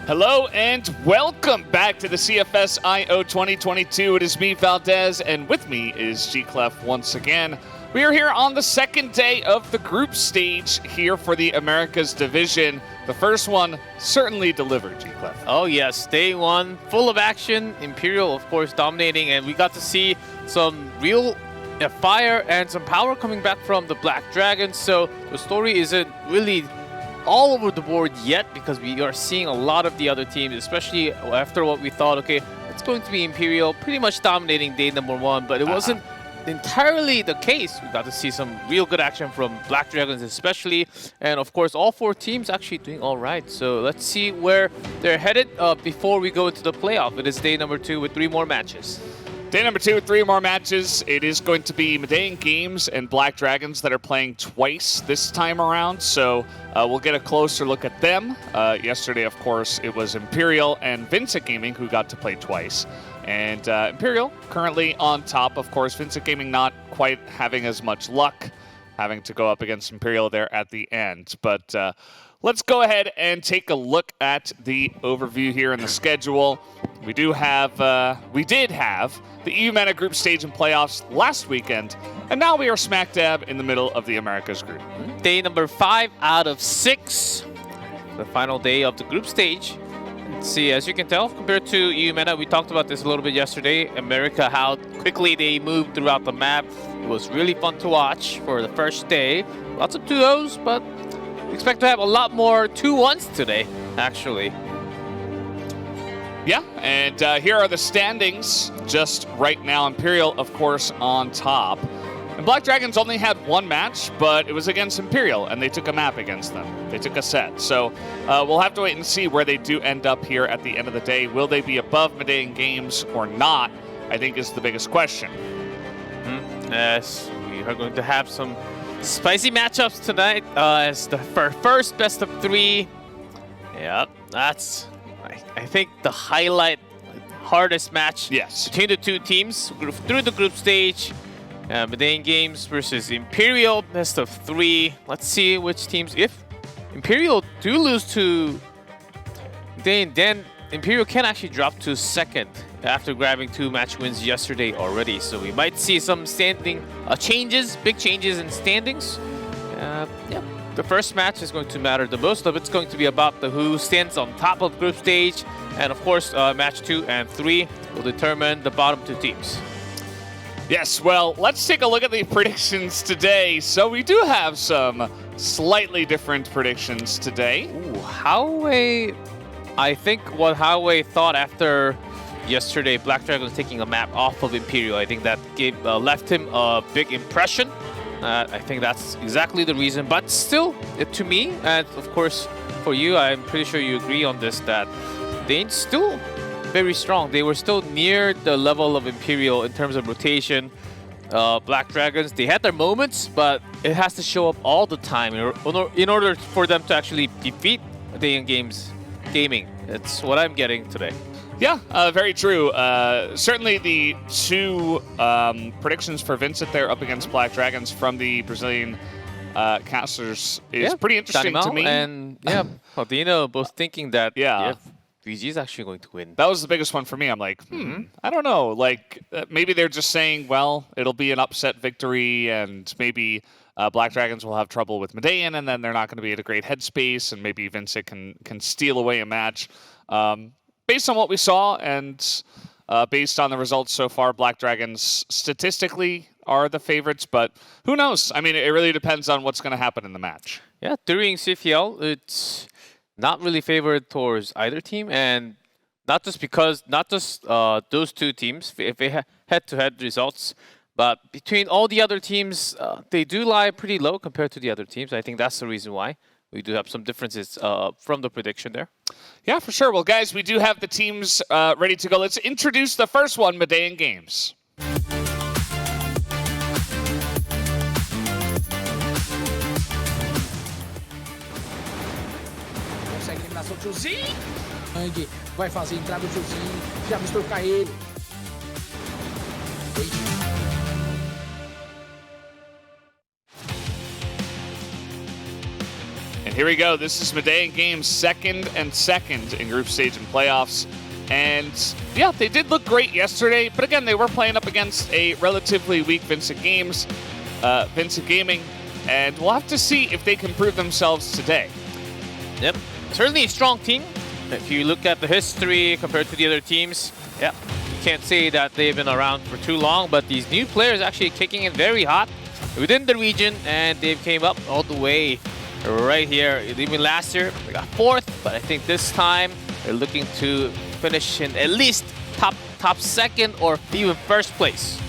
Hello and welcome back to the CFS IO 2022. It is me, Valdez, and with me is G-Clef once again. We are here on the second day of the group stage here for the Americas division. The first one certainly delivered, G-Clef. Oh yes, day one, full of action. Imperial, of course, dominating, and we got to see some real fire and some power coming back from the Black Dragons. So the story isn't really all over the board yet, because we are seeing a lot of the other teams, especially after what we thought, okay, it's going to be Imperial pretty much dominating day number one, but it wasn't entirely the case. We got to see some real good action from Black Dragons especially, and of course all four teams actually doing all right. So let's see where they're headed before we go into the playoff. It is day number 2 with 3 more matches. Day number 2 with 3 more matches. It is going to be MEDELLIN Games and Black Dragons that are playing twice this time around, so we'll get a closer look at them. Yesterday, of course, it was Imperial and Vincent Gaming who got to play twice. And Imperial currently on top, of course. Vincent Gaming not quite having as much luck, having to go up against Imperial there at the end. But let's go ahead and take a look at the overview here in the schedule. We did have the EU MENA group stage and playoffs last weekend, and now we are smack dab in the middle of the Americas group. Day number 5 out of 6, the final day of the group stage. Let's see, as you can tell, compared to EU MENA, we talked about this a little bit yesterday, America, how quickly they moved throughout the map. It was really fun to watch for the first day. Lots of 2-0s, but we expect to have a lot more 2-1s today, actually. Yeah, and here are the standings just right now. Imperial, of course, on top. And Black Dragons only had 1 match, but it was against Imperial, and they took a map against them. They took a set. So we'll have to wait and see where they do end up here at the end of the day. Will they be above MEDELLIN Games or not, I think is the biggest question. Yes, we are going to have some spicy matchups tonight as the first best of 3. Yep, that's, I think, the highlight, hardest match between the two teams through the group stage. MEDELLIN Games versus Imperial, best of 3. Let's see which teams. If Imperial do lose to MEDELLIN, then Imperial can actually drop to 2nd after grabbing 2 match wins yesterday already. So we might see some standing changes, big changes in standings. Yeah, the first match is going to matter the most. Of it's going to be about who stands on top of group stage, and of course, match 2 and 3 will determine the bottom 2 teams. Yes, well, let's take a look at the predictions today. So we do have some slightly different predictions today. Ooh, Howway, I think what Howway thought after yesterday, Black Dragons taking a map off of Imperial, I think that left him a big impression. I think that's exactly the reason. But still, to me, and of course for you, I'm pretty sure you agree on this, that they're still very strong. They were still near the level of Imperial in terms of rotation. Black Dragons, they had their moments, but it has to show up all the time in order for them to actually defeat MEDELLIN Games Gaming. That's what I'm getting today. Yeah, very true. Certainly the 2 predictions for Vincent there up against Black Dragons from the Brazilian casters is pretty interesting to me. And Claudino both thinking that VG is actually going to win. That was the biggest one for me. I'm like, I don't know. Like, maybe they're just saying, well, it'll be an upset victory, and maybe Black Dragons will have trouble with MEDELLIN, and then they're not going to be at a great headspace, and maybe Vincent can steal away a match. Based on what we saw and based on the results so far, Black Dragons statistically are the favorites, but who knows? I mean, it really depends on what's going to happen in the match. Yeah, during CFL, it's not really favored towards either team, and not just those 2 teams, if they head-to-head results, but between all the other teams, they do lie pretty low compared to the other teams. I think that's the reason why we do have some differences from the prediction there. Yeah, for sure. Well, guys, we do have the teams ready to go. Let's introduce the first one, MEDELLIN Games. Consegue eliminação do Tiozinho. Vai fazer a entrada do Tiozinho. Já vai trocar ele. here we go. This is MEDELLIN Games' second in group stage and playoffs. And yeah, they did look great yesterday, but again, they were playing up against a relatively weak Vincent Gaming, and we'll have to see if they can prove themselves today. Yep, certainly a strong team. If you look at the history compared to the other teams, yeah, you can't say that they've been around for too long, but these new players actually kicking in very hot within the region, and they've came up all the way right here. Even last year, they got 4th, but I think this time they're looking to finish in at least top 2nd or even 1st place.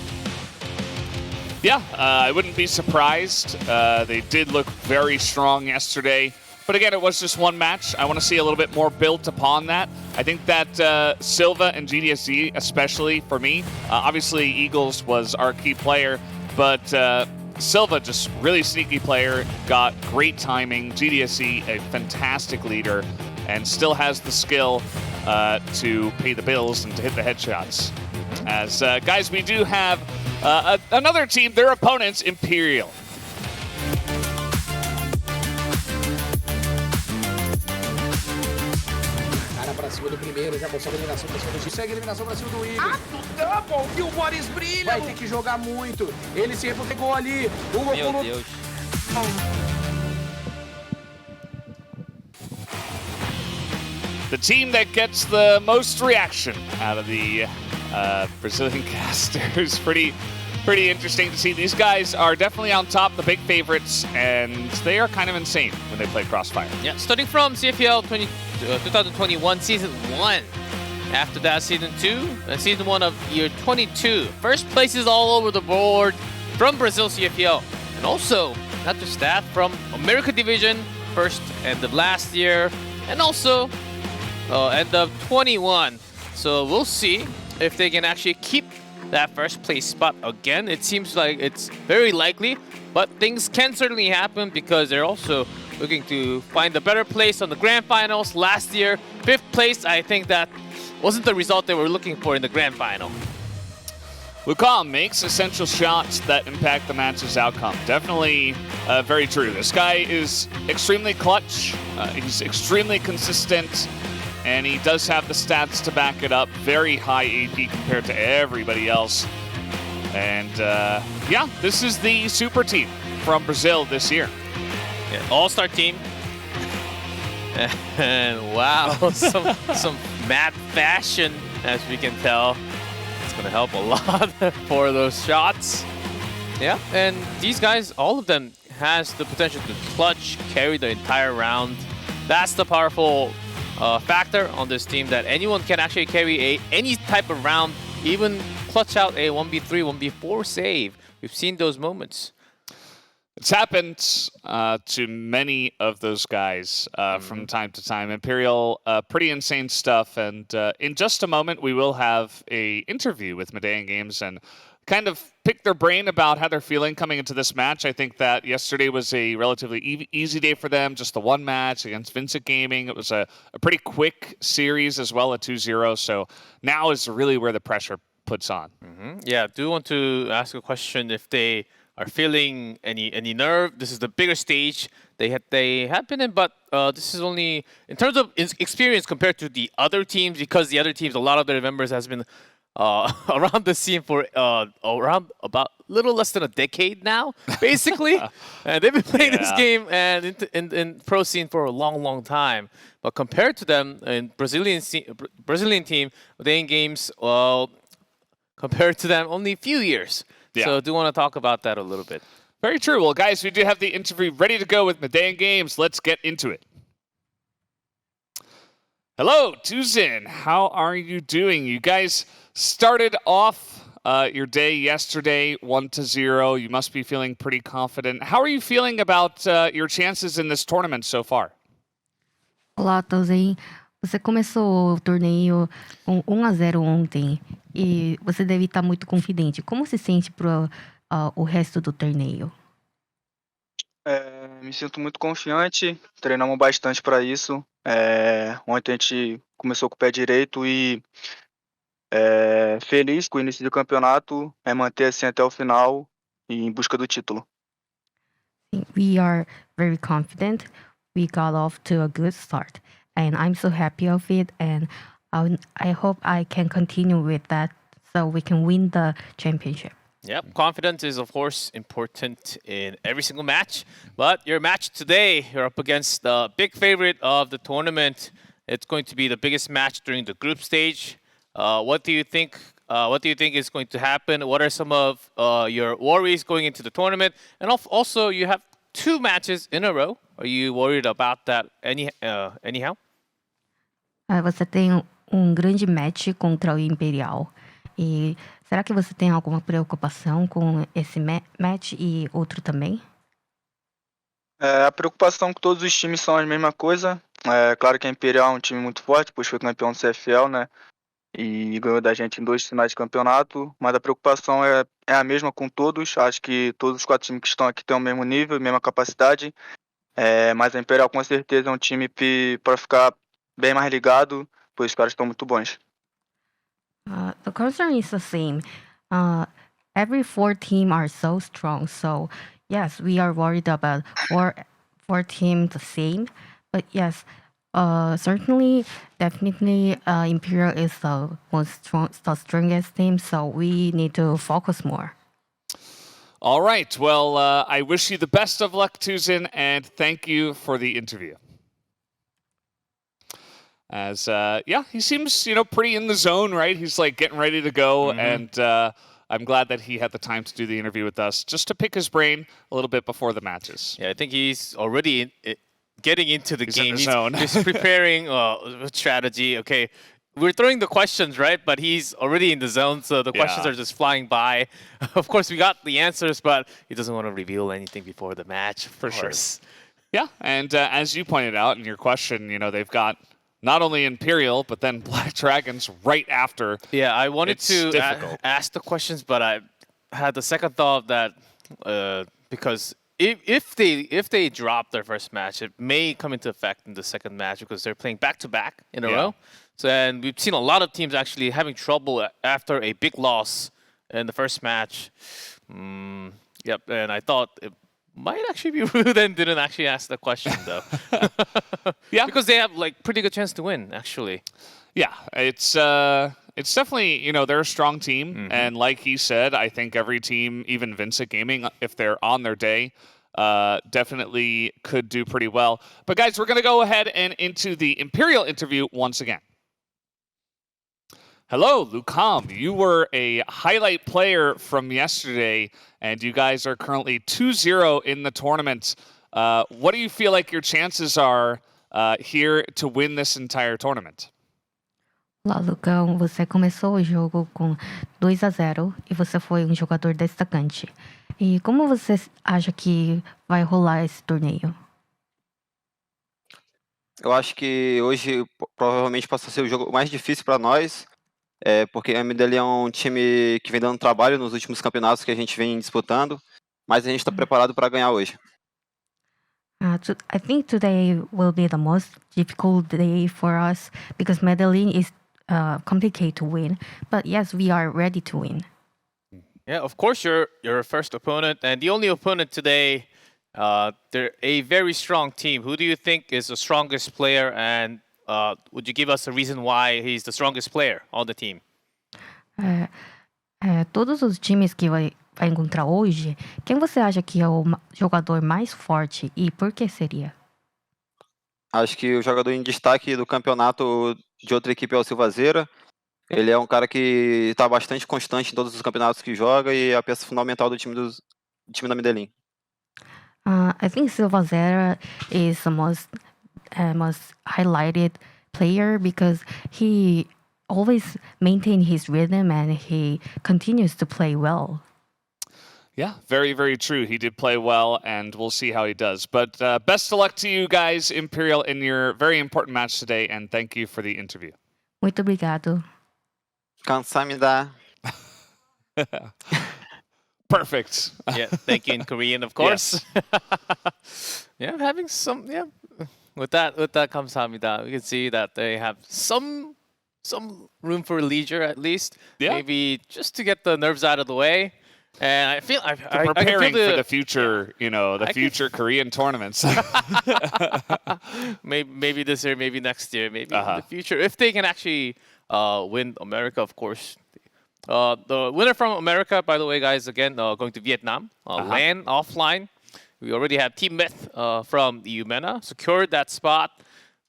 Yeah, I wouldn't be surprised. They did look very strong yesterday. But again, it was just one match. I want to see a little bit more built upon that. I think that Silva and GDSC, especially for me, obviously Eagles was our key player, but Silva, just really sneaky player, got great timing. GDSC, a fantastic leader, and still has the skill to pay the bills and to hit the headshots. As guys, we do have another team, their opponents, Imperial. Cara pra cima do primeiro, já consegue a eliminação pra cima do Consegue a eliminação pra cima do Igor. Double! E o Boris brilha! Vai ter que jogar muito. Ele sempre pegou ali. Meu Deus. The team that gets the most reaction out of the Brazilian casters. Pretty interesting to see. These guys are definitely on top, the big favorites, and they are kind of insane when they play Crossfire. Yeah, starting from CFL 2021 Season 1. After that, Season 2, and Season 1 of year 22. First places all over the board from Brazil CFL. And also, not just that, from America Division, first end of last year, and also end of 21. So we'll see if they can actually keep that first place spot again. It seems like it's very likely, but things can certainly happen because they're also looking to find a better place on the grand finals. Last year, 5th place, I think that wasn't the result they were looking for in the grand final. Lucas makes essential shots that impact the match's outcome. Definitely very true. This guy is extremely clutch. He's extremely consistent, and he does have the stats to back it up. Very high AP compared to everybody else. And yeah, this is the super team from Brazil this year. Yeah, all-star team. And wow, some mad fashion, as we can tell. It's gonna help a lot for those shots. Yeah, and these guys, all of them has the potential to clutch, carry the entire round. That's the powerful factor on this team, that anyone can actually carry any type of round, even clutch out a 1v3, 1v4 save. We've seen those moments. It's happened to many of those guys from time to time. Imperial, pretty insane stuff. And in just a moment, we will have a interview with MEDELLIN Games and kind of pick their brain about how they're feeling coming into this match. I think that yesterday was a relatively easy day for them, just the one match against Vincent Gaming. It was a pretty quick series as well, a 2-0. So now is really where the pressure puts on. Yeah, I do want to ask a question if they are feeling any nerve. This is the bigger stage they have been in, but this is only in terms of experience compared to the other teams, because the other teams, a lot of their members has been around the scene for around about little less than a decade now, basically. And they've been playing this game and in pro scene for a long time. But compared to them, in Brazilian team, MEDELLIN Games, well, compared to them, only a few years. Yeah. So I do want to talk about that a little bit. Very true. Well, guys, we do have the interview ready to go with MEDELLIN Games. Let's get into it. Hello, Tuzin. How are you doing? You guys started off your day yesterday 1-0. You must be feeling pretty confident. How are you feeling about your chances in this tournament so far? Olá, Tuzin. Você começou o torneio com 1-0 ontem e você deve estar muito confidente. Como se sente para o resto do torneio? Me sinto muito confiante, treinamos bastante para isso. Ontem a gente começou com o pé direito e feliz com o início do campeonato, manter assim até o final e em busca do título. We are very confident. we got off to a good start, and I'm so happy of it. And I hope I can continue with that so we can win the championship. Yep, confidence is of course important in every single match. But your match today, you're up against the big favorite of the tournament. It's going to be the biggest match during the group stage. What do you think? What do you think is going to happen? What are some of your worries going into the tournament? And also, you have 2 matches in a row. Are you worried about that anyhow? Você tem grande match contra o Imperial. E será que você tem alguma preocupação com esse match e outro também? A preocupação que todos os times são a mesma coisa. É claro que a Imperial é um time muito forte, pois foi campeão do CFL, né? E ganhou da gente em 2 finais de campeonato. Mas a preocupação é a mesma com todos. Acho que todos os 4 times que estão aqui têm o mesmo nível, a mesma capacidade. Mas a Imperial com certeza é um time para ficar bem mais ligado, pois os caras estão muito bons. The concern is the same. Every 4 teams are so strong. So yes, we are worried about four teams the same. But yes, certainly, definitely, Imperial is the strongest team. So we need to focus more. All right. Well, I wish you the best of luck, Tuzin, and thank you for the interview. As yeah, he seems pretty in the zone, right? He's like getting ready to go, and I'm glad that he had the time to do the interview with us, just to pick his brain a little bit before the matches. Yeah, I think he's already getting into the game. In the zone. He's preparing strategy. Okay, we're throwing the questions, right? But he's already in the zone, so the questions are just flying by. Of course, we got the answers, but he doesn't want to reveal anything before the match, for sure. Yeah, and as you pointed out in your question, they've got not only Imperial, but then Black Dragons right after. Yeah, I wanted to ask the questions, but I had the second thought that because if they drop their first match, it may come into effect in the second match because they're playing back-to-back in a row. So, and we've seen a lot of teams actually having trouble after a big loss in the first match. Yep, and I thought it might actually be rude and didn't actually ask the question though. Yeah, because they have like pretty good chance to win actually. Yeah, it's definitely they're a strong team, and like he said, I think every team, even Vincent Gaming, if they're on their day, definitely could do pretty well. But guys, we're gonna go ahead and into the Imperial interview once again. Hello, Lucam. You were a highlight player from yesterday, and you guys are currently 2-0 in the tournament. What do you feel like your chances are here to win this entire tournament? Olá, Lucão. Você começou o jogo com 2-0 e você foi jogador destacante. E como você acha que vai rolar esse torneio? Eu acho que hoje provavelmente possa ser o jogo mais difícil para nós, porque a MEDELLIN é um time que vem dando trabalho nos últimos campeonatos que a gente vem disputando, mas a gente está preparado para ganhar hoje. I think today will be the most difficult day for us because MEDELLIN is complicated to win. But yes, we are ready to win. Yeah, of course you're your first opponent, and the only opponent today. They're a very strong team. Who do you think is the strongest player, and would you give us a reason why he's the strongest player on the team? Todos os times que vai encontrar hoje, quem você acha que é o jogador mais forte e por que seria? Acho que o jogador em destaque do campeonato de outra equipe é o Silvazeira. Ele é um cara que está bastante constante em todos os campeonatos que joga e é a peça fundamental do time da MEDELLIN. I think Silvazeira is the most highlighted player because he always maintains his rhythm and he continues to play well. Yeah, very, very true. He did play well, and we'll see how he does. But best of luck to you guys, Imperial, in your very important match today, and thank you for the interview. Muito obrigado. 감사합니다. Perfect. Yeah, thank you in Korean, of course. Yeah, having some. Yeah, with that 감사합니다. We can see that they have some room for leisure at least. Yeah. Maybe just to get the nerves out of the way. And I feel I can Preparing feel for the future, you know, the future Korean tournaments. maybe this year, maybe next year, maybe in the future, if they can actually win America, of course. The winner from America, by the way, guys, again, going to Vietnam, LAN offline. We already have Team Myth from UMENA secured that spot.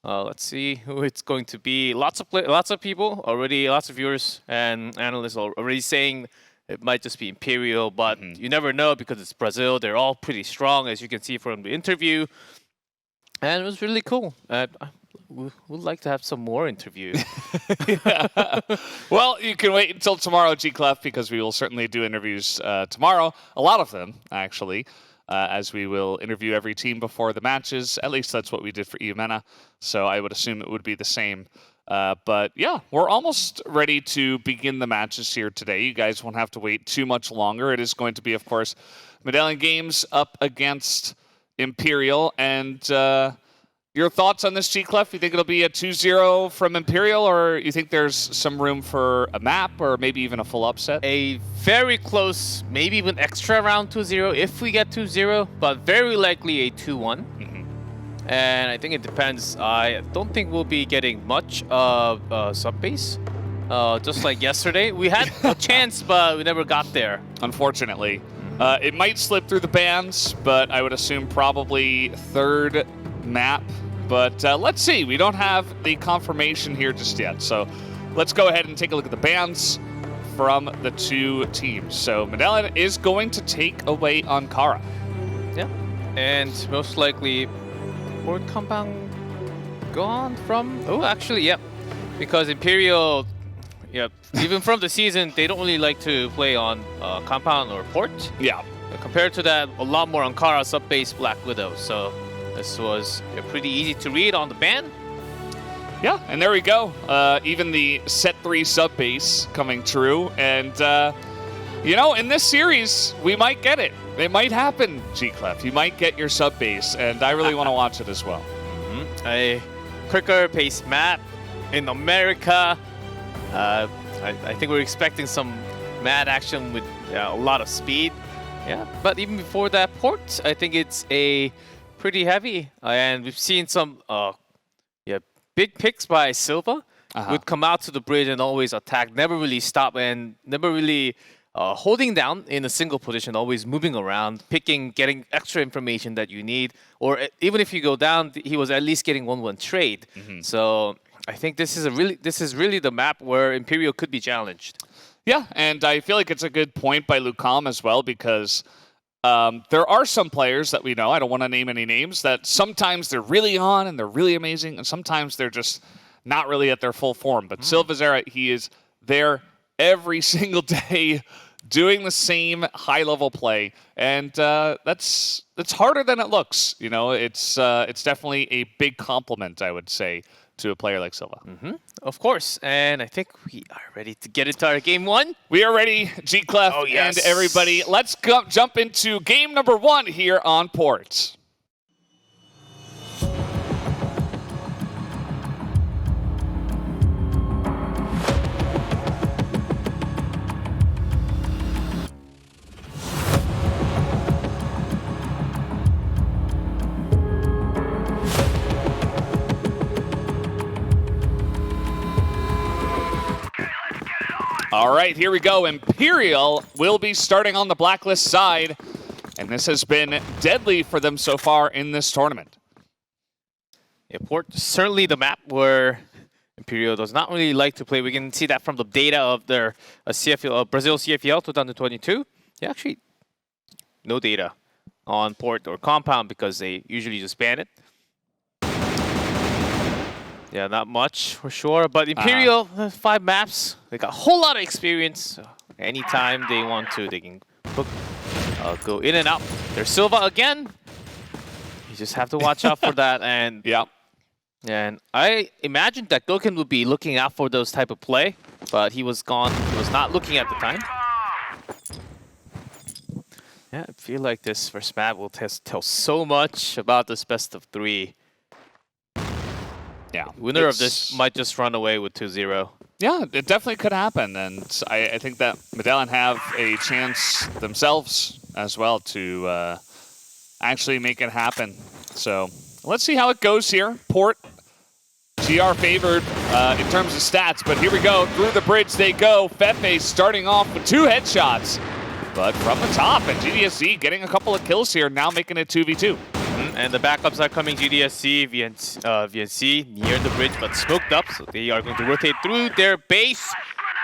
Let's see who it's going to be. Lots of people already, lots of viewers and analysts are already saying it might just be Imperial, but you never know because it's Brazil. They're all pretty strong, as you can see from the interview. And it was really cool. We would like to have some more interviews. Well, you can wait until tomorrow, G-Clef, because we will certainly do interviews tomorrow. A lot of them, actually, as we will interview every team before the matches. At least that's what we did for UMENA. So I would assume it would be the same. But yeah, we're almost ready to begin the matches here today. You guys won't have to wait too much longer. It is going to be, of course, MEDELLIN Games up against Imperial. And your thoughts on this, G-Clef? You think it'll be a 2-0 from Imperial, or you think there's some room for a map or maybe even a full upset? A very close, maybe even extra round 2-0 if we get 2-0, but very likely a 2-1. And I think it depends. I don't think we'll be getting much of sub-base. Just like yesterday. We had a chance, but we never got there. Unfortunately. It might slip through the bans, but I would assume probably third map. But let's see. We don't have the confirmation here just yet. So let's go ahead and take a look at the bans from the two teams. So MEDELLIN is going to take away Ankara. Yeah. And most likely Port Compound gone from... Oh, actually, yeah. Because Imperial, yeah, even from the season, they don't really like to play on Compound or Port. Yeah. Compared to that, a lot more Ankara sub-base Black Widow. So this was pretty easy to read on the ban. Yeah, and there we go. Even the set 3 sub-base coming true. And, you know, in this series, we might get it. It might happen, G-Clef. You might get your sub-base, and I really want to watch it as well. A quicker pace map in America. I think we're expecting some mad action with a lot of speed. Yeah, but even before that port, I think it's a pretty heavy. And we've seen some big picks by Silva. Would come out to the bridge and always attack, never really stop, and never really holding down in a single position, always moving around, picking, getting extra information that you need. Or even if you go down, he was at least getting 1-1 trade. So I think this is really the map where Imperial could be challenged. Yeah, and I feel like it's a good point by Lucam as well, because there are some players that we know, I don't want to name any names, that sometimes they're really on and they're really amazing, and sometimes they're just not really at their full form. But Silva, he is there every single day doing the same high-level play, and that's harder than it looks. You know, it's definitely a big compliment, I would say, to a player like Silva. Of course, and I think we are ready to get into our game 1. We are ready, G-Clef and everybody. Let's jump into game number 1 here on Port. All right, here we go. Imperial will be starting on the blacklist side, and this has been deadly for them so far in this tournament. Yeah, Port certainly the map where Imperial does not really like to play. We can see that from the data of their Brazil CFL 2022. Yeah, actually, no data on Port or Compound because they usually just ban it. Yeah, not much for sure. But Imperial, 5 maps, they got a whole lot of experience. So anytime they want to, they can go in and out. There's Silva again. You just have to watch out for that. And and I imagined that Goken would be looking out for those type of play, but he was gone. He was not looking at the time. Yeah, I feel like this first map will tell so much about this best of 3. Yeah. Winner of this might just run away with 2-0. Yeah, it definitely could happen, and I think that MEDELLIN have a chance themselves as well to actually make it happen. So let's see how it goes here. Port, GR favored in terms of stats, but here we go. Through the bridge they go. Fefe starting off with 2 headshots, but from the top, and GDSC getting a couple of kills here, now making it 2v2. And the backups are coming, GDSC, VNC near the bridge, but smoked up, so they are going to rotate through their base.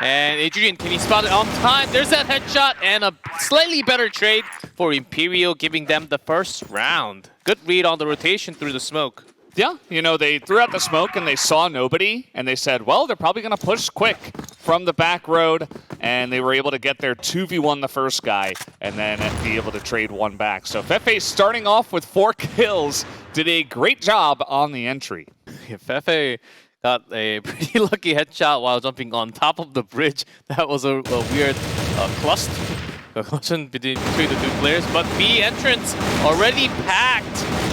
And Adrian, can he spot it on time? There's that headshot, and a slightly better trade for Imperial, giving them the first round. Good read on the rotation through the smoke. Yeah, you know, they threw out the smoke and they saw nobody, and they said, well, they're probably going to push quick from the back road, and they were able to get their 2v1 the first guy, and then be able to trade one back. So Fefe starting off with 4 kills, did a great job on the entry. Yeah, Fefe got a pretty lucky headshot while jumping on top of the bridge. That was a weird cluster. Collision between the 2 players, but B entrance already packed.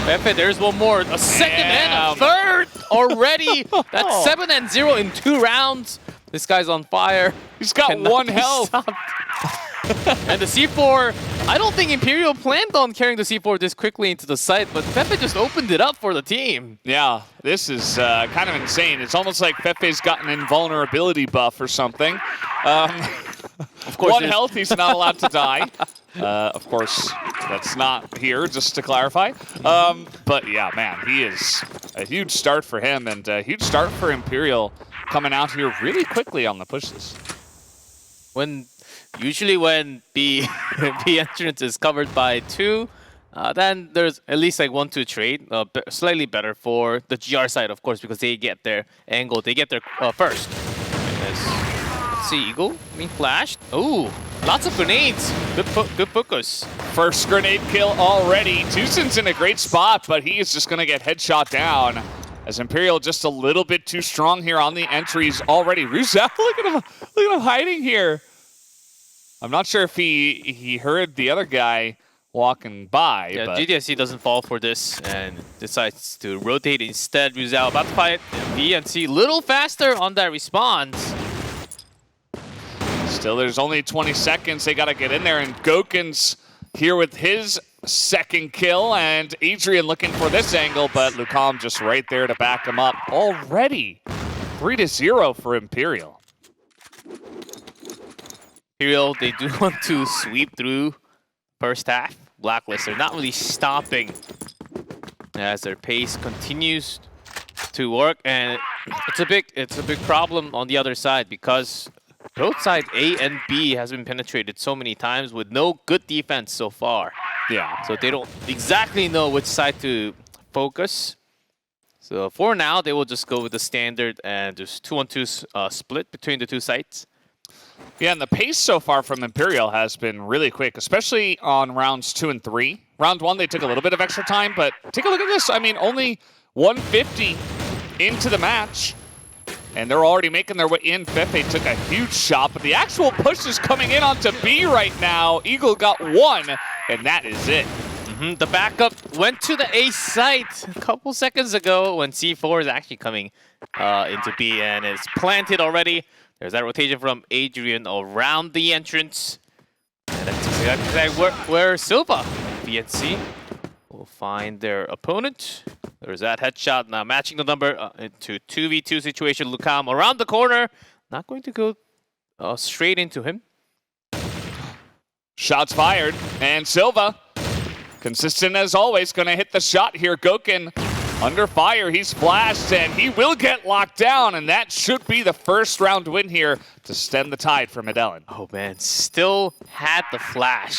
Fefe, there's one more, a second and a third already. That's 7-0 in 2 rounds. This guy's on fire. He's got 1 health. And the C4, I don't think Imperial planned on carrying the C4 this quickly into the site, but Fefe just opened it up for the team. Yeah, this is kind of insane. It's almost like Fefe's got an invulnerability buff or something. Of course, 1 health, he's not allowed to die. Of course, that's not here, just to clarify. But yeah, man, he is a huge start for him, and a huge start for Imperial coming out here really quickly on the pushes. Usually when B entrance is covered by 2, then there's at least like 1-2 trade. Slightly better for the GR side, of course, because they get their angle, they get their first. Let's see, Eagle being flashed. Ooh, lots of grenades. Good focus. First grenade kill already. Tusen's in a great spot, but he is just going to get headshot down. As Imperial just a little bit too strong here on the entries already. Ruzel, look at him hiding here. I'm not sure if he heard the other guy walking by. Yeah, but GDSC doesn't fall for this and decides to rotate instead. Ruzel about to fight VNC a little faster on that response. Still, there's only 20 seconds. They got to get in there, and Goken's here with his 2nd kill, and Adrian looking for this angle, but Lucam just right there to back him up. Already 3-0 for Imperial. Imperial, they do want to sweep through first half. Blacklist, they're not really stopping as their pace continues to work, and it's a big problem on the other side because both sides, A and B, has been penetrated so many times with no good defense so far. Yeah. So they don't exactly know which side to focus. So for now, they will just go with the standard and just 2-on-2 split between the 2 sides. Yeah, and the pace so far from Imperial has been really quick, especially on rounds 2 and 3. Round 1, they took a little bit of extra time, but take a look at this. I mean, only 150 into the match, and they're already making their way in. Fefe took a huge shot, but the actual push is coming in onto B right now. Eagle got 1, and that is it. The backup went to the A site a couple seconds ago when C4 is actually coming into B, and it's planted already. There's that rotation from Adrian around the entrance. And that's exactly where Silva, VNC, will find their opponent. There's that headshot now matching the number into 2v2 situation. Lucam around the corner. Not going to go straight into him. Shots fired, and Silva, consistent as always, going to hit the shot here. Goken under fire, he's flashed, and he will get locked down, and that should be the first round win here to stem the tide for MEDELLIN. Oh man, still had the flash.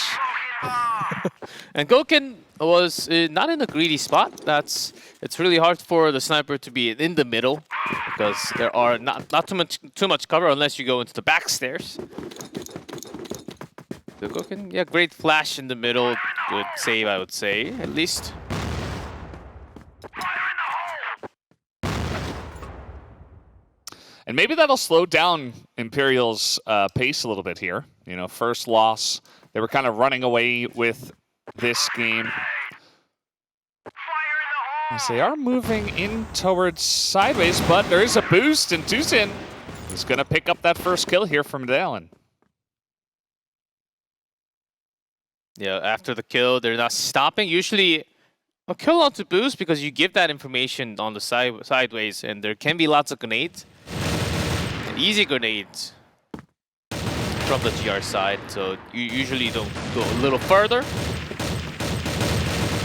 And Goken was not in a greedy spot. It's really hard for the sniper to be in the middle because there are not too much cover unless you go into the back stairs. So Goken, yeah, great flash in the middle. Good save, I would say, at least. And maybe that'll slow down Imperial's pace a little bit here. You know, first loss, they were kind of running away with this game. As they are moving in towards sideways, but there is a boost, and Tucson is going to pick up that first kill here from MEDELLIN. Yeah, after the kill, they're not stopping. Usually, a kill onto boost because you give that information on the sideways, and there can be lots of grenades. And easy grenades from the GR side, so you usually don't go a little further.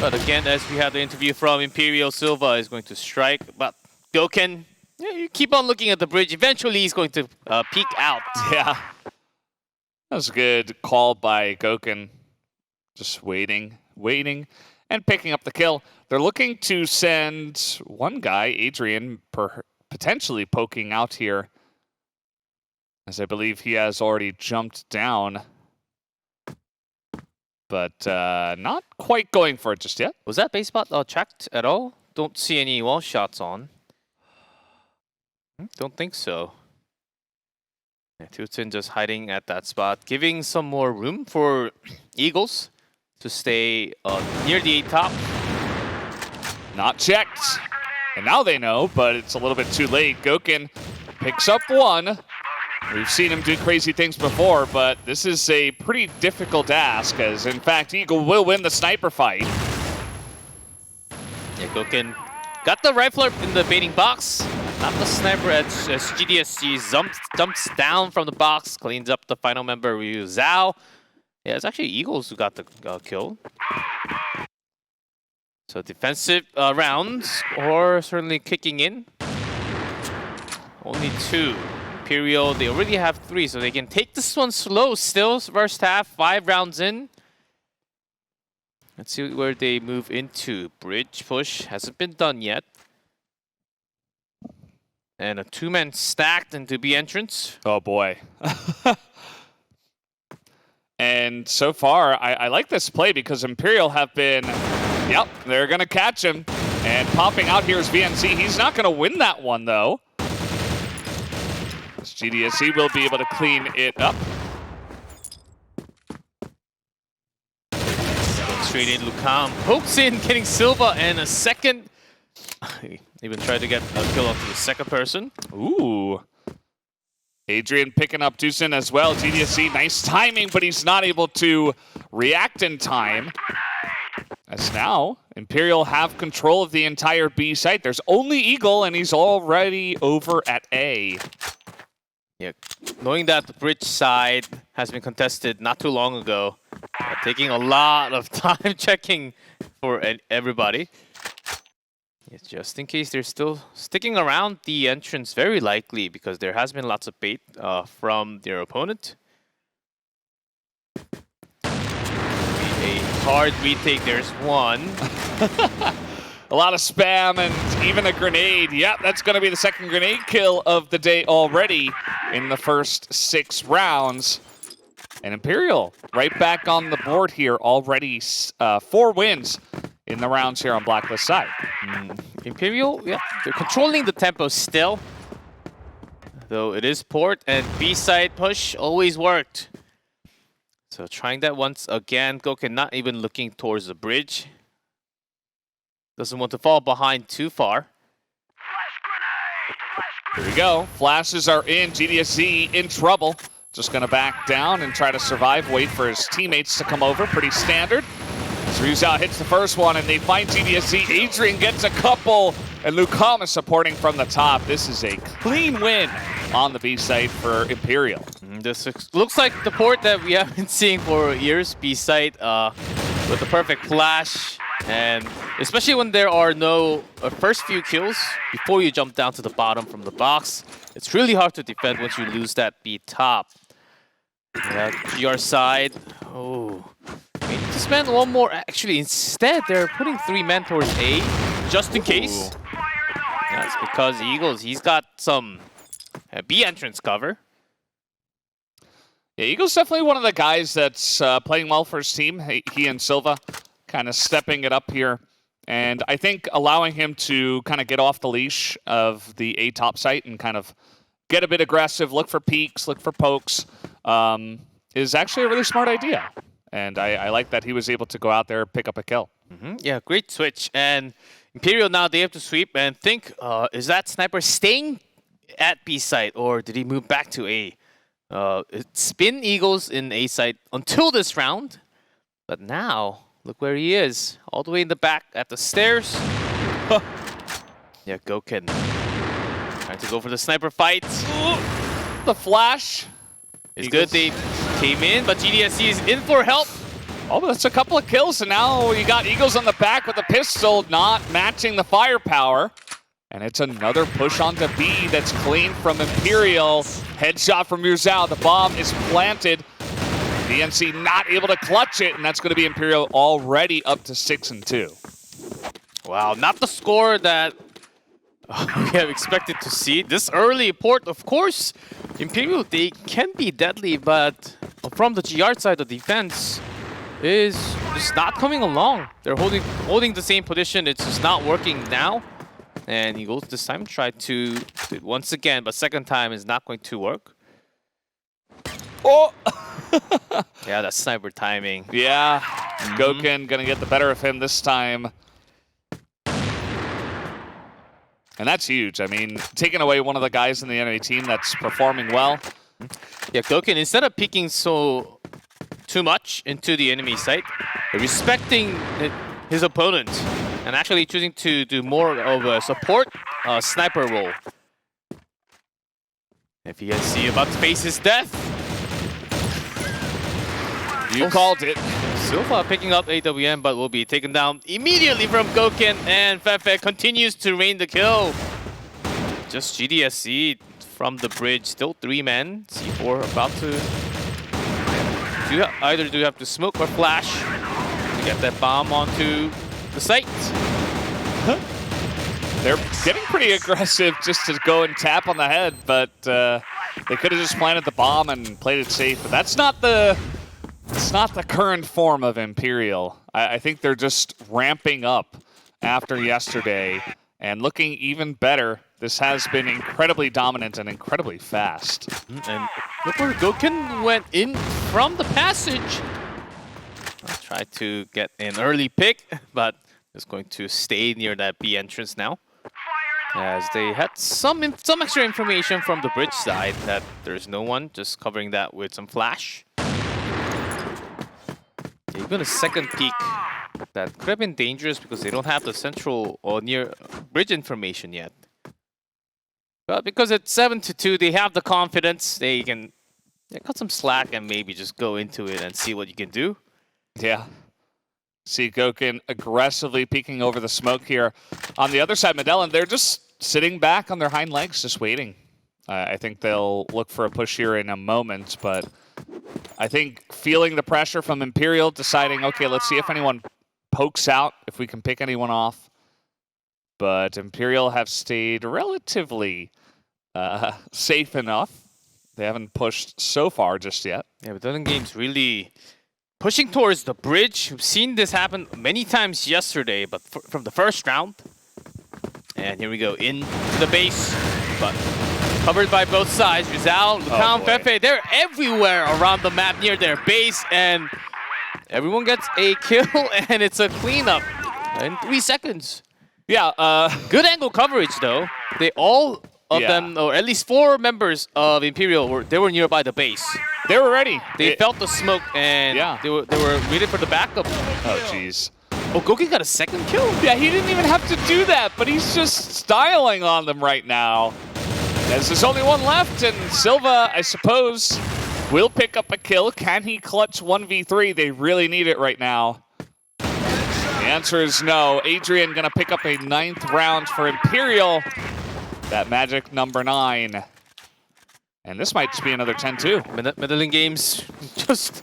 But again, as we had the interview from Imperial, Silva is going to strike, but Goken, yeah, you keep on looking at the bridge. Eventually, he's going to peek out. Yeah, that was a good call by Goken. Just waiting, and picking up the kill. They're looking to send one guy, Adrian, potentially poking out here, as I believe he has already jumped down. But not quite going for it just yet. Was that base spot checked at all? Don't see any wall shots on. Don't think so. Yeah, Tucson just hiding at that spot, giving some more room for Eagles to stay near the 8 top. Not checked. And now they know, but it's a little bit too late. Goken picks up one. We've seen him do crazy things before, but this is a pretty difficult ask, as in fact, Eagle will win the sniper fight. Yeah, Goken got the rifler in the baiting box. Not the sniper as GDSG jumps down from the box, cleans up the final member, Ryu Zhao. Yeah, it's actually Eagles who got the kill. So defensive rounds, or certainly kicking in. Only 2. Imperial, they already have 3, so they can take this one slow still. First half, 5 rounds in. Let's see where they move into. Bridge push hasn't been done yet. And a 2-man stacked into B entrance. Oh boy. And so far, I like this play because Imperial have been, yep, they're going to catch him. And popping out here is VNC. He's not going to win that one, though. This GDSC will be able to clean it up. Straight in, Lucam pokes in, getting Silva, and a second. Even tried to get a kill onto the second person. Ooh. Adrian picking up Tucson as well. GDSC, nice timing, but he's not able to react in time. As now, Imperial have control of the entire B site. There's only Eagle, and he's already over at A. Yeah, knowing that the bridge side has been contested not too long ago, taking a lot of time checking for everybody. It's just in case they're still sticking around the entrance, very likely, because there has been lots of bait from their opponent. A hard retake, there's one. A lot of spam and even a grenade. Yep, that's going to be the second grenade kill of the day already in the first 6 rounds. And Imperial right back on the board here already. 4 wins in the rounds here on Blacklist side. Imperial, yeah, they're controlling the tempo still. Though it is port and B side push always worked. So trying that once again. Goken not even looking towards the bridge. Doesn't want to fall behind too far. Here we go. Flashes are in. GDSC in trouble. Just going to back down and try to survive. Wait for his teammates to come over. Pretty standard. Zhao hits the first one, and they find GDSC. Adrian gets a couple, and Lucam is supporting from the top. This is a clean win on the B site for Imperial. This looks like the port that we have been seeing for years. B site with the perfect flash. And especially when there are no first few kills before you jump down to the bottom from the box, it's really hard to defend once you lose that B top. Yeah, GR side. Oh, we need to spend one more. Actually, instead, they're putting 3 men towards A, just in case. That's because Eagles, he's got some B entrance cover. Yeah, Eagle's definitely one of the guys that's playing well for his team. He and Silva kind of stepping it up here. And I think allowing him to kind of get off the leash of the A top site and kind of get a bit aggressive, look for peeks, look for pokes, is actually a really smart idea. And I like that he was able to go out there and pick up a kill. Yeah, great switch. And Imperial now, they have to sweep and think, is that sniper staying at B site or did he move back to A? It's been Eagles in A site until this round, but now look where he is, all the way in the back at the stairs. Yeah, Goken trying to go for the sniper fight. Ooh, the flash. It's good they came in, but GDSC is in for help. Oh, but that's a couple of kills, and now you got Eagles on the back with the pistol, not matching the firepower. And it's another push onto B that's clean from Imperial. Headshot from Murzao. The bomb is planted. DNC not able to clutch it, and that's going to be Imperial already up to 6-2. Wow, not the score that we have expected to see. This early port, of course, Imperial, they can be deadly, but from the GR side, the defense is just not coming along. They're holding the same position. It's just not working now. And Eagles this time tried to do it once again, but second time is not going to work. Oh! Yeah, that's sniper timing. Yeah, Goken gonna get the better of him this time. And that's huge. I mean, taking away one of the guys in the enemy team that's performing well. Yeah, Goken, instead of peeking too much into the enemy site, respecting his opponent and actually choosing to do more of a support sniper role. If you guys see about to face his death. You called it. Silva picking up AWM, but will be taken down immediately from Goken, and Fefe continues to reign the kill. Just GDSC from the bridge, still 3 men. C4 about to either do have to smoke or flash to get that bomb onto the site. They're getting pretty aggressive just to go and tap on the head, but they could have just planted the bomb and played it safe. But that's not the current form of Imperial. I think they're just ramping up after yesterday and looking even better. This has been incredibly dominant and incredibly fast. And look where Goken went in from the passage. I'll try to get an early pick, but is going to stay near that B entrance now. As they had some extra information from the bridge side that there's no one, just covering that with some flash. Even a second peek that could have been dangerous because they don't have the central or near bridge information yet. But because it's 7-2, they have the confidence. They can cut some slack and maybe just go into it and see what you can do. Yeah. See Goken aggressively peeking over the smoke here. On the other side, MEDELLIN, they're just sitting back on their hind legs, just waiting. I think they'll look for a push here in a moment, but I think feeling the pressure from Imperial, deciding, okay, let's see if anyone pokes out, if we can pick anyone off. But Imperial have stayed relatively safe enough. They haven't pushed so far just yet. Yeah, but MEDELLIN Games really pushing towards the bridge. We've seen this happen many times yesterday, but from the first round. And here we go, into the base, but covered by both sides. Rizal, Lucão, Fefe, they're everywhere around the map near their base, and everyone gets a kill, and it's a cleanup in 3 seconds. Yeah, good angle coverage though. They all of them, or at least 4 members of Imperial, were nearby the base. They were ready. They felt the smoke, and they were waiting for the backup. Oh, jeez. Oh, Goki got a second kill? Yeah, he didn't even have to do that, but he's just styling on them right now. As there's only one left, and Silva, I suppose, will pick up a kill. Can he clutch 1v3? They really need it right now. The answer is no. Adrian gonna pick up a 9th round for Imperial. That magic number 9. And this might just be another 10-2. MEDELLIN Games, just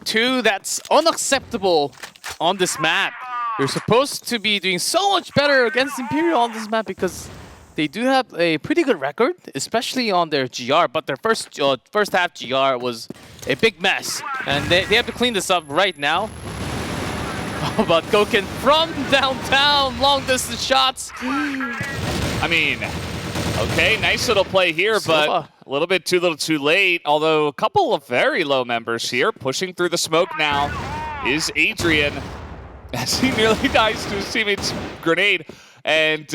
2 that's unacceptable on this map. You're supposed to be doing so much better against Imperial on this map because they do have a pretty good record, especially on their GR, but their first half GR was a big mess. And they have to clean this up right now. But Goken from downtown, long distance shots. I mean, okay, nice little play here, but a little bit too little too late. Although a couple of very low members here. Pushing through the smoke now is Adrian as he nearly dies to his teammate's grenade. And,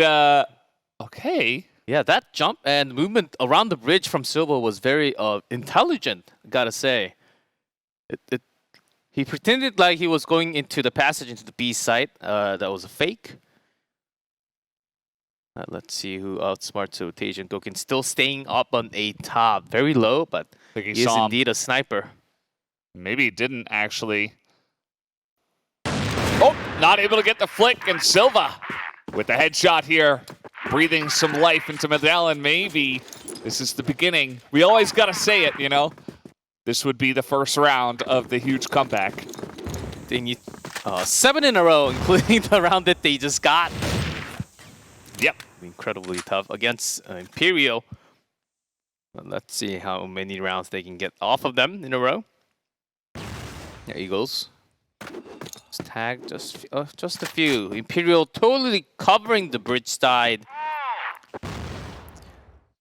okay. Yeah, that jump and movement around the bridge from Silva was very intelligent, gotta say. He pretended like he was going into the passage into the B site. That was a fake. Let's see who outsmarts rotation. Gokin still staying up on A top. Very low, but I think he is indeed a sniper. Maybe he didn't actually. Oh, not able to get the flick, and Silva with the headshot here, breathing some life into Medellin. Maybe this is the beginning. We always got to say it, you know. This would be the first round of the huge comeback. They need 7 in a row, including the round that they just got. Yep. Incredibly tough against Imperial. But let's see how many rounds they can get off of them in a row. Yeah, Eagles. Tag just a few. Imperial totally covering the bridge side.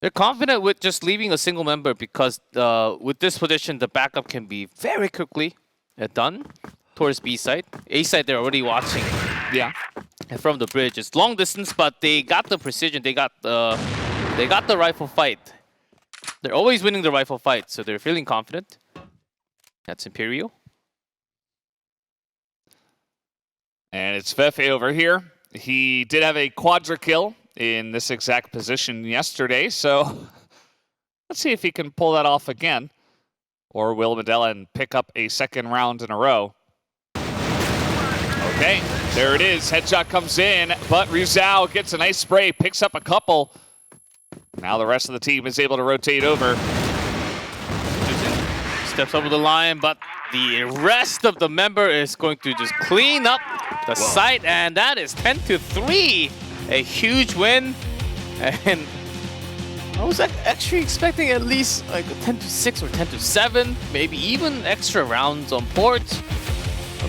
They're confident with just leaving a single member because with this position, the backup can be very quickly done towards B side. A side, they're already watching. Yeah. And from the bridge, it's long distance, but they got the precision. They got the rifle fight. They're always winning the rifle fight, so they're feeling confident. That's Imperial. And it's Fefe over here. He did have a quadra kill in this exact position yesterday, so let's see if he can pull that off again. Or will MEDELLIN pick up a second round in a row? Okay, there it is. Headshot comes in, but Rizal gets a nice spray, picks up a couple. Now the rest of the team is able to rotate over. Steps over the line, but the rest of the member is going to just clean up the site, and that is 10-3. A huge win. And I was actually expecting at least like a 10-6 or 10-7, maybe even extra rounds on port.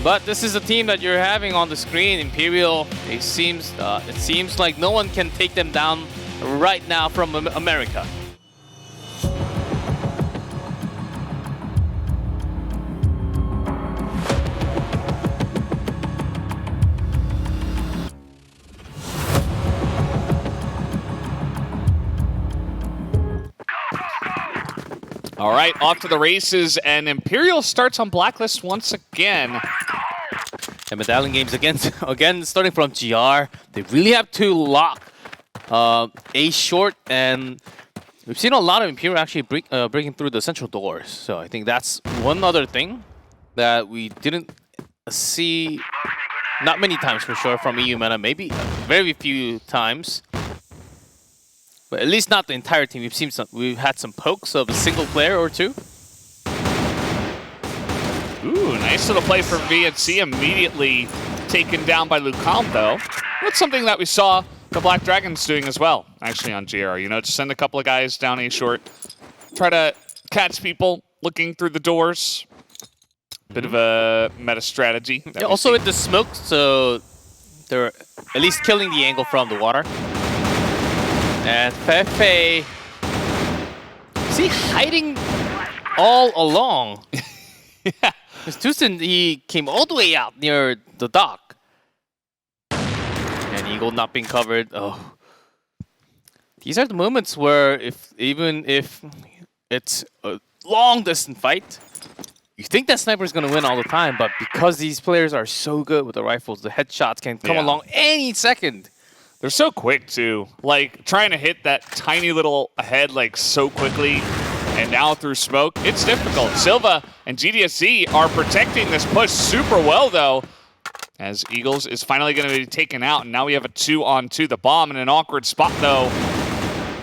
But this is a team that you're having on the screen, Imperial. It seems like no one can take them down right now from America. All right, off to the races, and Imperial starts on blacklist once again. And MEDELLIN Games again starting from GR. They really have to lock A short, and we've seen a lot of Imperial actually breaking through the central doors. So I think that's one other thing that we didn't see not many times for sure from EU Meta, maybe very few times. But at least not the entire team. We've had some pokes of a single player or two. Ooh, nice little play from VNC, immediately taken down by Lucam, though. That's something that we saw the Black Dragons doing as well, actually, on GR. You know, just send a couple of guys down A short, try to catch people looking through the doors. Bit of a meta strategy. Yeah, also with the smoke, so they're at least killing the angle from the water. And Fefe, is he hiding all along? Yeah. Because Tucson, he came all the way out near the dock. And Eagle not being covered. Oh. These are the moments where even if it's a long distance fight, you think that sniper is going to win all the time, but because these players are so good with the rifles, the headshots can come along any second. They're so quick, too. Like, trying to hit that tiny little head, like, so quickly, and now through smoke, it's difficult. Silva and GDSC are protecting this push super well, though, as Eagles is finally going to be taken out, and now we have a 2-on-2. The bomb in an awkward spot, though,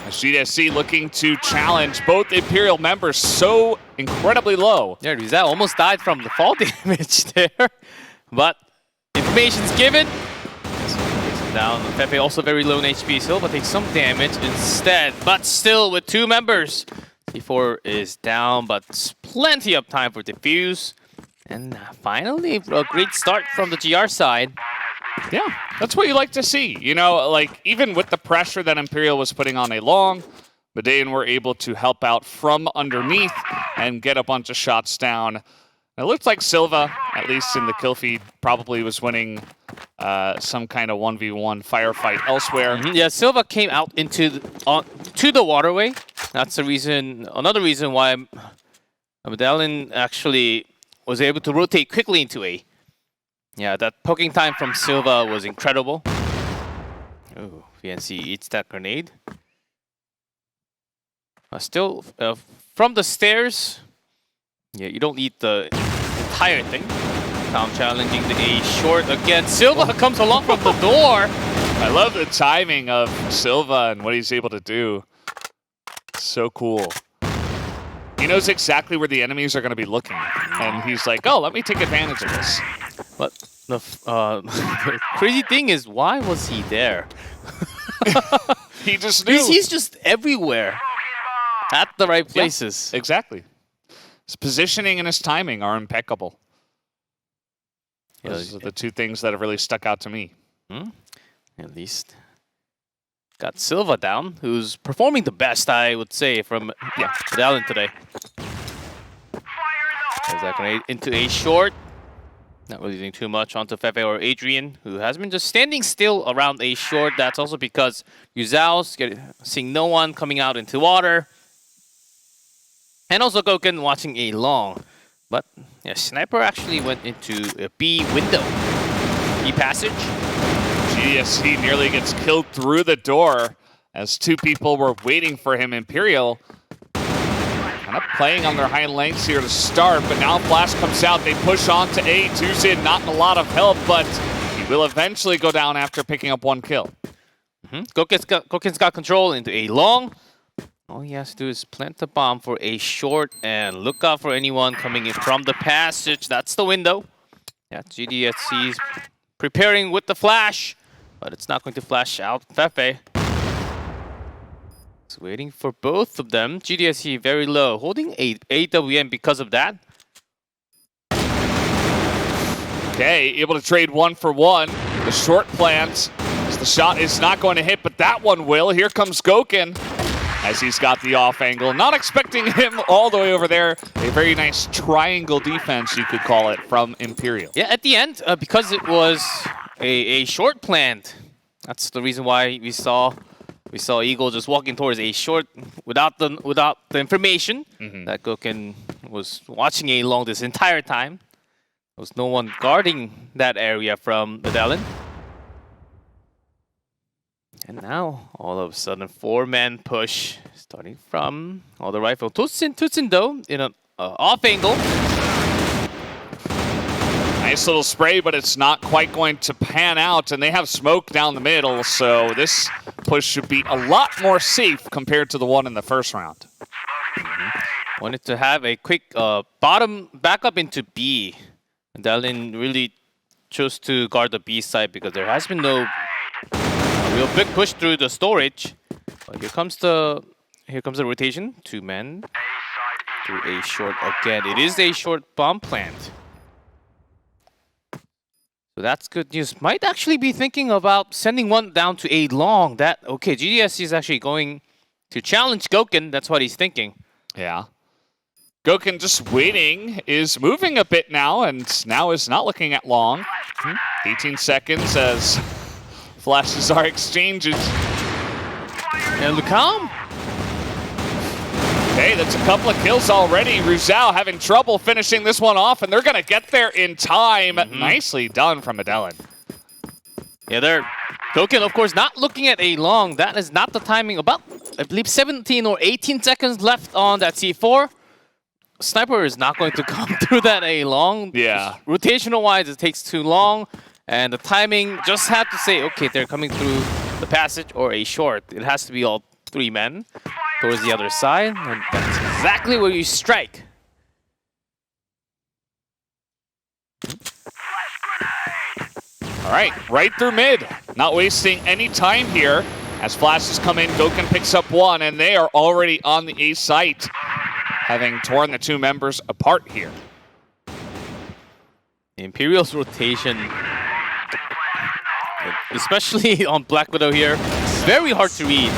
as GDSC looking to challenge both Imperial members so incredibly low. Yeah, Rizal almost died from the fall damage there, but information's given. Down. Pepe also very low in HP. Silva takes some damage instead, but still with two members. C4 is down, but plenty of time for defuse. And finally, a great start from the GR side. Yeah, that's what you like to see. You know, like, even with the pressure that Imperial was putting on A long, MEDELLIN were able to help out from underneath and get a bunch of shots down. It looked like Silva, at least in the kill feed, probably was winning some kind of 1v1 firefight elsewhere. Yeah, Silva came out into to the waterway. That's the reason. Another reason why MEDELLIN actually was able to rotate quickly into A. Yeah, that poking time from Silva was incredible. Oh, VNC eats that grenade. Still, from the stairs, yeah, you don't need the entire thing. Tom challenging the A short again. Silva comes along from the door. I love the timing of Silva and what he's able to do. So cool. He knows exactly where the enemies are going to be looking. And he's like, oh, let me take advantage of this. But the crazy thing is, why was he there? He just knew. He's just everywhere. At the right places. Yeah, exactly. His positioning and his timing are impeccable. Those are the two things that have really stuck out to me. At least. Got Silva down, who's performing the best, I would say, from MEDELLIN today. There's that grenade into A short. Not really doing too much onto Fefe or Adrian, who has been just standing still around A short. That's also because Yuzao's seeing no one coming out into water. And also Goken watching A long. But yeah, Sniper actually went into a B window. B passage. GSC nearly gets killed through the door as two people were waiting for him. Imperial kind of playing on their hind legs here to start, but now Flash comes out. They push on to A. Tuzin not in a lot of help, but he will eventually go down after picking up one kill. Goken's got control into A long. All he has to do is plant the bomb for A short and look out for anyone coming in from the passage. That's the window. Yeah, GDSC's preparing with the flash, but it's not going to flash out Fefe. It's waiting for both of them. GDSC very low, holding AWM because of that. Okay, able to trade 1 for 1. The short plans. The shot is not going to hit, but that one will. Here comes Goken as he's got the off angle. Not expecting him all the way over there. A very nice triangle defense, you could call it, from Imperial. Yeah, at the end, because it was a short plant, that's the reason why we saw Eagle just walking towards A short without the information that Goken was watching A long this entire time. There was no one guarding that area from MEDELLIN. And now, all of a sudden, 4-man push, starting from the rifle. Tutsin though, in an off angle. Nice little spray, but it's not quite going to pan out, and they have smoke down the middle, so this push should be a lot more safe compared to the one in the first round. Wanted to have a quick bottom backup into B. MEDELLIN really chose to guard the B side because there has been no real big push through the storage. But here comes the rotation. 2 men through A short again. It is A short bomb plant. So that's good news. Might actually be thinking about sending one down to A long. Okay, GDSC is actually going to challenge Goken. That's what he's thinking. Yeah. Goken just waiting, is moving a bit now, and now is not looking at long. 18 seconds as flashes are exchanged. And Lucam. Okay, that's a couple of kills already. Ruzao having trouble finishing this one off, and they're going to get there in time. Nicely done from MEDELLIN. Yeah, Goken, of course, not looking at A long. That is not the timing. About, I believe, 17 or 18 seconds left on that C4. Sniper is not going to come through that A long. Yeah. Rotational-wise, it takes too long. And the timing, just had to say, okay, they're coming through the passage or A short. It has to be all 3 men towards the other side. And that's exactly where you strike. All right, right through mid. Not wasting any time here. As flashes come in, Goken picks up one, and they are already on the A site, having torn the 2 members apart here. The Imperial's rotation, especially on Black Widow here, very hard to read.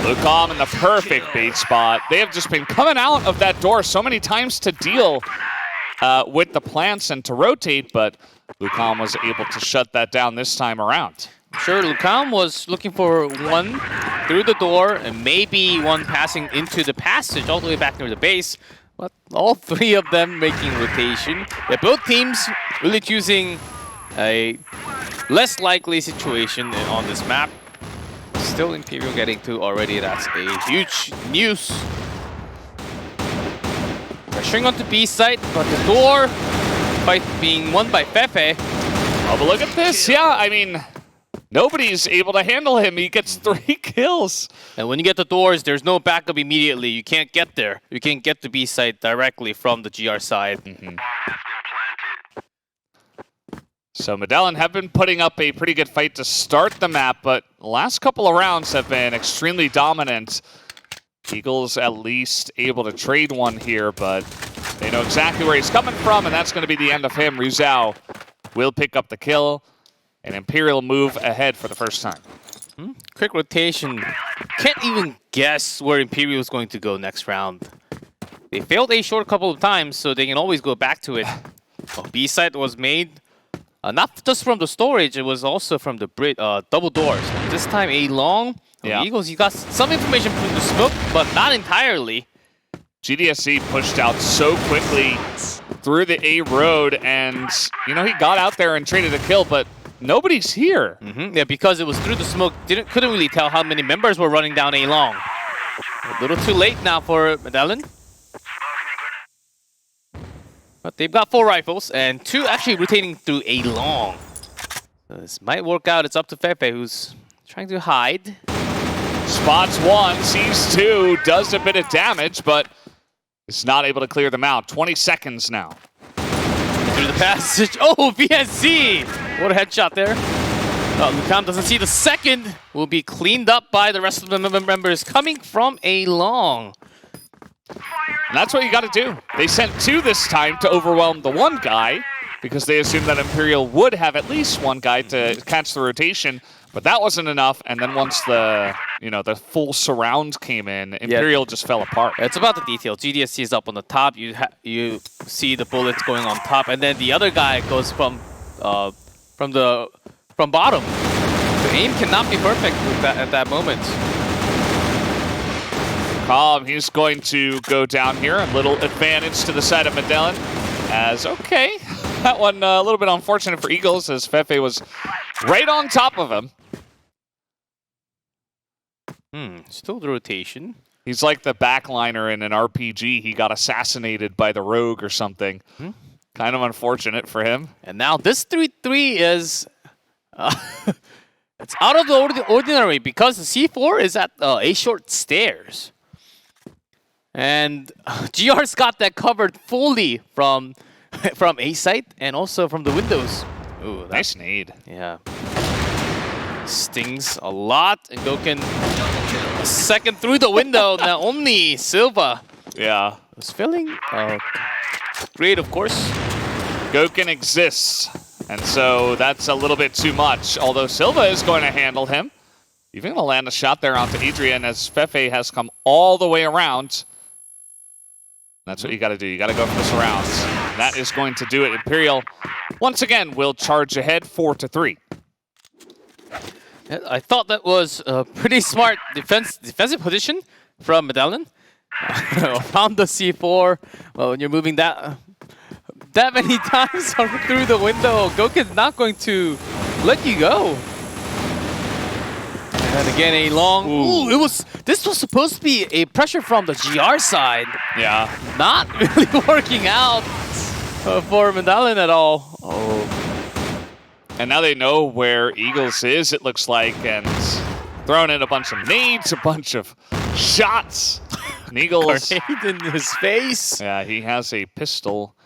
Lucam in the perfect bait spot. They have just been coming out of that door so many times to deal with the plants and to rotate, but Lucam was able to shut that down this time around. Sure, Lucam was looking for one through the door and maybe one passing into the passage all the way back near the base. But all three of them making rotation. Yeah, both teams really choosing a less likely situation on this map. Still Imperial getting two already. That's a huge news. Pressuring onto B site, but the door fight being won by Fefe. Oh, but look at this. Yeah, I mean, nobody's able to handle him. He gets 3 kills. And when you get the doors, there's no backup immediately. You can't get there. You can't get to B site directly from the GR side. So MEDELLIN have been putting up a pretty good fight to start the map, but the last couple of rounds have been extremely dominant. Eagles at least able to trade one here, but they know exactly where he's coming from, and that's going to be the end of him. Ruzao will pick up the kill, and Imperial move ahead for the first time. Quick rotation. Can't even guess where Imperial is going to go next round. They failed A short a couple of times, so they can always go back to it. B site was made not just from the storage, it was also from the double doors. This time A long. Yeah. Eagles, you got some information from the smoke, but not entirely. GDSC pushed out so quickly through the A road, and he got out there and traded a kill, but nobody's here. Yeah, because it was through the smoke. Couldn't really tell how many members were running down A long. A little too late now for MEDELLIN. But they've got 4 rifles and 2 actually rotating through A long. So this might work out. It's up to Fefe, who's trying to hide. Spots 1, sees 2, does a bit of damage, but is not able to clear them out. 20 seconds now. Through the passage. Oh, VSC! What a headshot there. Lucam doesn't see the second. Will be cleaned up by the rest of the members coming from A long. And that's what you got to do. They sent 2 this time to overwhelm the 1 guy because they assumed that Imperial would have at least 1 guy to catch the rotation, but that wasn't enough. And then once the the full surround came in, Imperial just fell apart. It's about the detail. GDSC is up on the top. You see the bullets going on top, and then the other guy goes from bottom. The aim cannot be perfect at that moment. He's going to go down here. A little advantage to the side of MEDELLIN. Okay, that one a little bit unfortunate for Eagles as Fefe was right on top of him. Still the rotation. He's like the backliner in an RPG. He got assassinated by the rogue or something. Kind of unfortunate for him. And now this 3-3 is... it's out of the ordinary because the C4 is at A short stairs. And GR's got that covered fully from A site and also from the windows. Ooh, nice nade. Yeah. Stings a lot. And Goken a second through the window. Now only Silva. Yeah. Was feeling great, of course. Goken exists. And so that's a little bit too much. Although Silva is going to handle him. Even going to land a shot there onto Adrian as Fefe has come all the way around. That's what you got to do. You got to go for the surrounds. And that is going to do it. Imperial, once again, will charge ahead 4-3. I thought that was a pretty smart defensive position from MEDELLIN. Found the C4. Well, when you're moving that many times through the window, Goken's not going to let you go. And again, A long. Ooh, this was supposed to be a pressure from the GR side. Yeah. Not really working out for MEDELLIN at all. And now they know where Eagles is, it looks like, and throwing in a bunch of nades, a bunch of shots. And Eagles... Grenade in his face. Yeah, he has a pistol.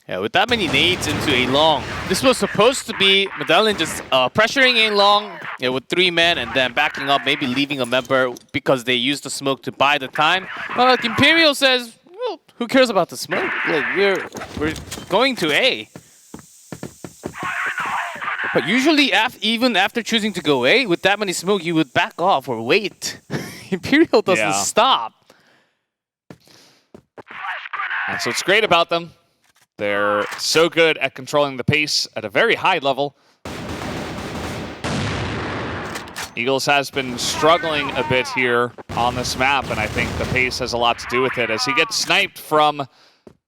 Yeah, with that many nades into A long, this was supposed to be MEDELLIN just pressuring A long with 3 men and then backing up, maybe leaving a member because they used the smoke to buy the time. But Imperial says, well, who cares about the smoke? Like, we're going to A. But usually, even after choosing to go A, with that many smoke, you would back off or wait. Imperial doesn't stop. That's what's great about them. They're so good at controlling the pace at a very high level. Eagles has been struggling a bit here on this map, and I think the pace has a lot to do with it as he gets sniped from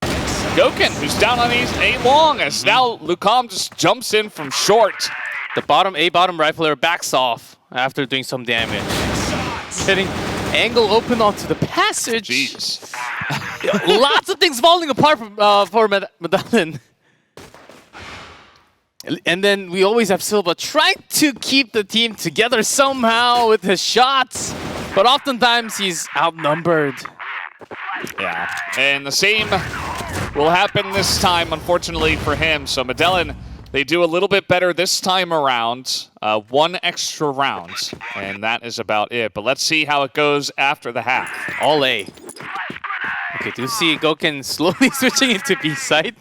Goken, who's down on A long, as now Lucam just jumps in from short. The bottom rifler backs off after doing some damage. Getting angle open onto the passage. Jeez. Lots of things falling apart for MEDELLIN. And then we always have Silva trying to keep the team together somehow with his shots, but oftentimes he's outnumbered. Yeah, and the same will happen this time, unfortunately for him. So MEDELLIN, they do a little bit better this time around, one extra round, and that is about it. But let's see how it goes after the half. All A. Okay, do you see Goken slowly switching into B site?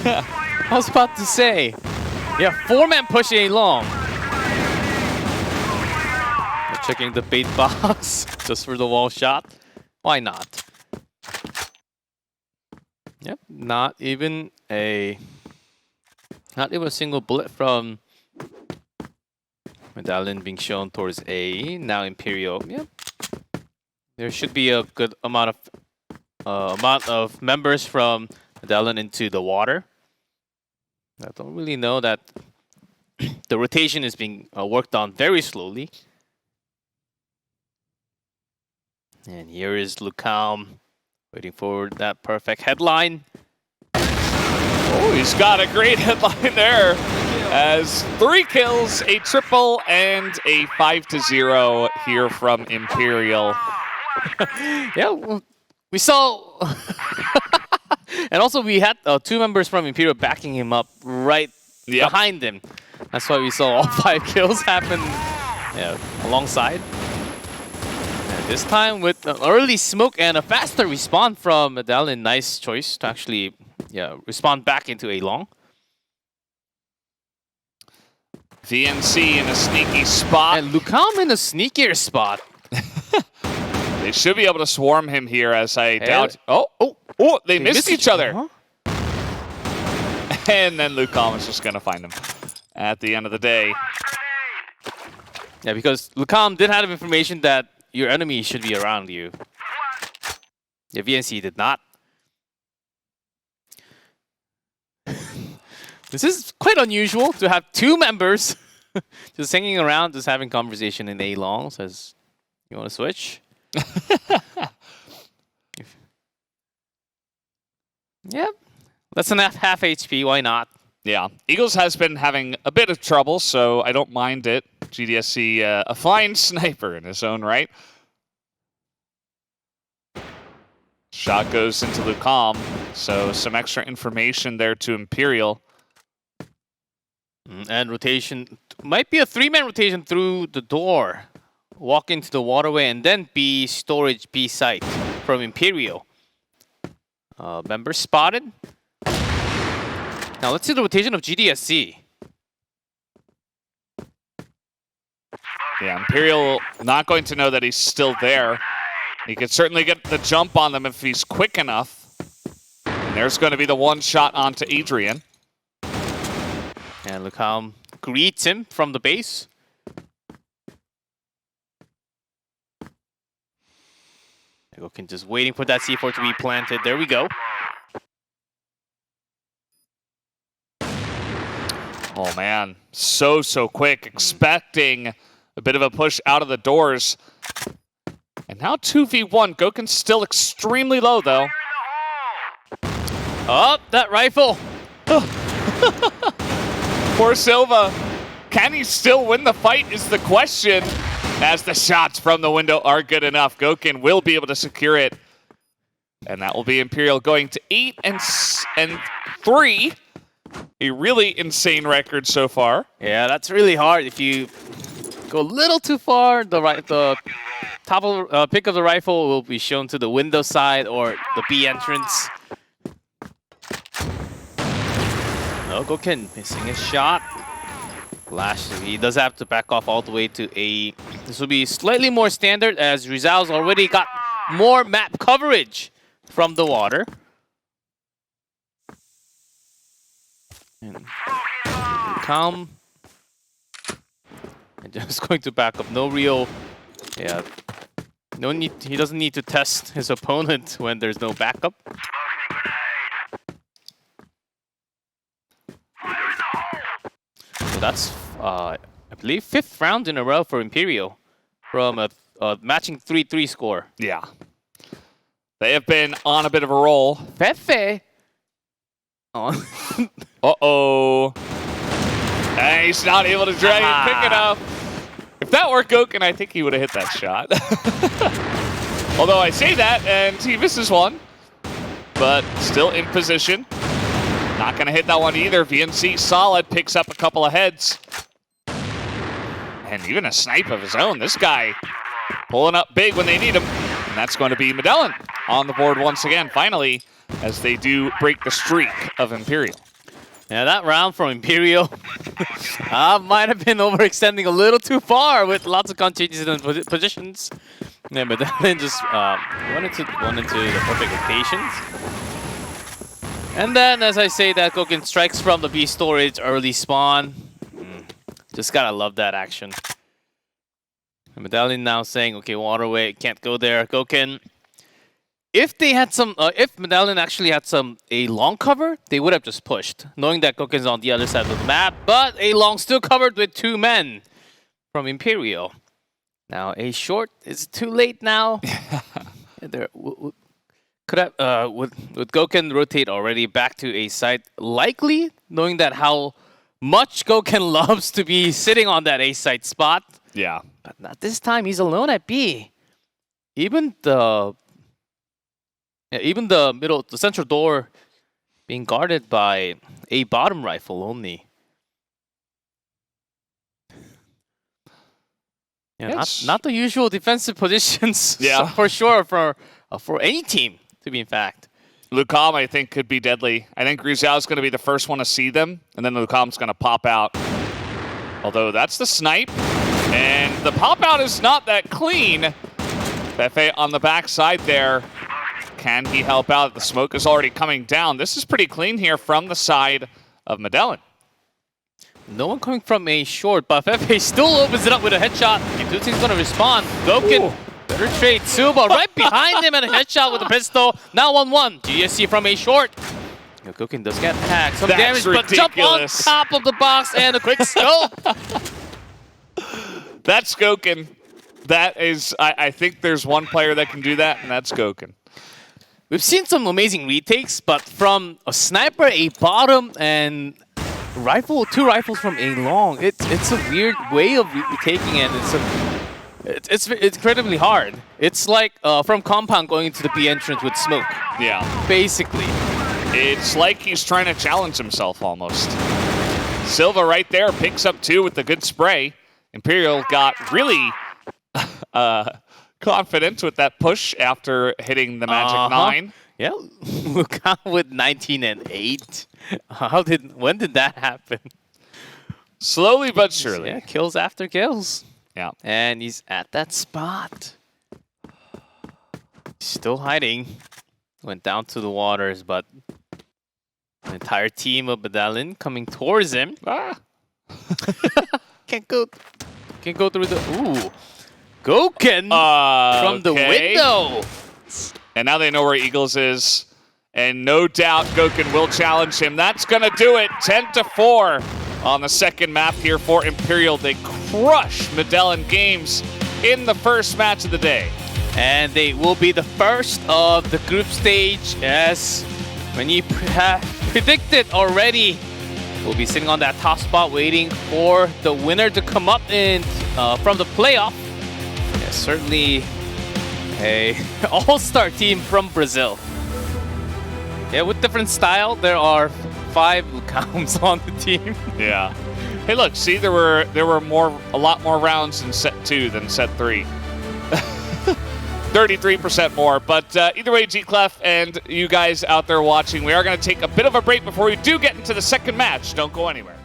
I was about to say. Yeah, 4-man push A long. Checking the bait box just for the wall shot. Why not? Yep, not even a single bullet from MEDELLIN being shown towards A. Now Imperial. Yep. There should be a good amount of members from MEDELLIN into the water. I don't really know that the rotation is being worked on very slowly. And here is Lucam waiting for that perfect headline. Oh, he's got a great headline there. As 3 kills, a triple, and a 5-0 here from Imperial. Yeah, we saw... And also we had 2 members from Imperial backing him up right behind him. That's why we saw all 5 kills happen alongside. And this time with an early smoke and a faster respawn from MEDELLIN. Nice choice to actually respawn back into A long. VNC in a sneaky spot. And Lucam in a sneakier spot. They should be able to swarm him here, as I doubt. Oh, they missed each other. Huh? And then Lucam is just going to find them at the end of the day. Yeah, because Lucam did have information that your enemy should be around you. Yeah, VNC did not. This is quite unusual to have 2 members just hanging around, just having conversation in A long. Says, you want to switch? Yep. Less than half HP, why not? Yeah. Eagles has been having a bit of trouble, so I don't mind it. GDSC, a fine sniper in his own right. Shot goes into Lucam, so some extra information there to Imperial. And rotation, might be a 3-man rotation through the door. Walk into the waterway and then B storage B site from Imperial. Member spotted. Now let's see the rotation of GDSC. Yeah, Imperial not going to know that he's still there. He could certainly get the jump on them if he's quick enough. And there's going to be the 1 shot onto Adrian. And Lucam greets him from the base. Goken just waiting for that C4 to be planted. There we go. Oh man, so quick, expecting a bit of a push out of the doors. And now 2v1, Goken's still extremely low though. Oh, that rifle! Poor Silva. Can he still win the fight is the question. As the shots from the window are good enough, Goken will be able to secure it. And that will be Imperial going to 8 and 3. A really insane record so far. Yeah, that's really hard. If you go a little too far, the top of pick of the rifle will be shown to the window side or the B entrance. No, Goken missing a shot. He does have to back off all the way to A. This will be slightly more standard as Rizal's already got more map coverage from the water. And calm. And just going to back up. No real... Yeah. No need. He doesn't need to test his opponent when there's no backup. So that's, I believe, 5th round in a row for Imperial from a matching 3-3 score. Yeah. They have been on a bit of a roll. Fefe. Oh. Uh-oh. And he's not able to drag it, pick it up. If that were Goken, I think he would have hit that shot. Although I say that, and he misses one. But still in position. Not going to hit that one either. VNC solid, picks up a couple of heads. And even a snipe of his own. This guy pulling up big when they need him. And that's going to be MEDELLIN on the board once again, finally, as they do break the streak of Imperial. Yeah, that round from Imperial might have been overextending a little too far with lots of changes in positions. Yeah, but then just went into the perfect locations. And then, as I say, that Goken strikes from the B storage early spawn. Just gotta love that action. And MEDELLIN now saying, okay, waterway, can't go there. Goken. If they had some, if MEDELLIN actually had a long cover, they would have just pushed, knowing that Goken's on the other side of the map. But a long still covered with 2 men from Imperial. Now a short is too late now. There could have would Goken rotate already back to a side, likely knowing that how much Goken loves to be sitting on that A side spot. Yeah, but not this time. He's alone at B. Even the central door being guarded by a bottom rifle only. Yeah, not the usual defensive positions. Yeah, for sure for any team to be in fact. Lucam, I think, could be deadly. I think Grizel is going to be the first one to see them, and then Lucam's going to pop out. Although that's the snipe, and the pop out is not that clean. Fefe on the backside there. Can he help out? The smoke is already coming down. This is pretty clean here from the side of MEDELLIN. No one coming from a short, but Fefe still opens it up with a headshot. He's going to respond. Goken, better trade. Suba right behind him and a headshot with a pistol. Now 1-1. GSC from a short. Goken does get hacked. Some damage, but jump on top of the box and a quick scope. That's Goken. That is, I think there's one player that can do that, and that's Goken. We've seen some amazing retakes, but from a sniper, a bottom, and rifle, 2 rifles from a long, it's a weird way of retaking it. It's incredibly hard. It's like from compound going into the B entrance with smoke. Yeah, basically. It's like he's trying to challenge himself almost. Silva right there picks up 2 with the good spray. Imperial got really confident with that push after hitting the magic 9. Yeah, Lucam with 19 and 8. When did that happen? Slowly but surely. Yeah, kills after kills. Yeah. And he's at that spot. Still hiding. Went down to the waters, but the entire team of MEDELLIN coming towards him. Ah. Can't go through the... Ooh. Goken from the window. And now they know where Eagles is. And no doubt Goken will challenge him. That's going to do it. 10-4 on the second map here for Imperial. They crush MEDELLIN Games in the first match of the day. And they will be the first of the group stage, as many have predicted already. We'll be sitting on that top spot waiting for the winner to come up in from the playoff. Yeah, certainly a all-star team from Brazil. Yeah, with different style, there are 5 Lucams on the team. Yeah. Hey, look, see, there were a lot more rounds in set 2 than set 3. 33% more. But either way, G-Clef and you guys out there watching, we are going to take a bit of a break before we do get into the second match. Don't go anywhere.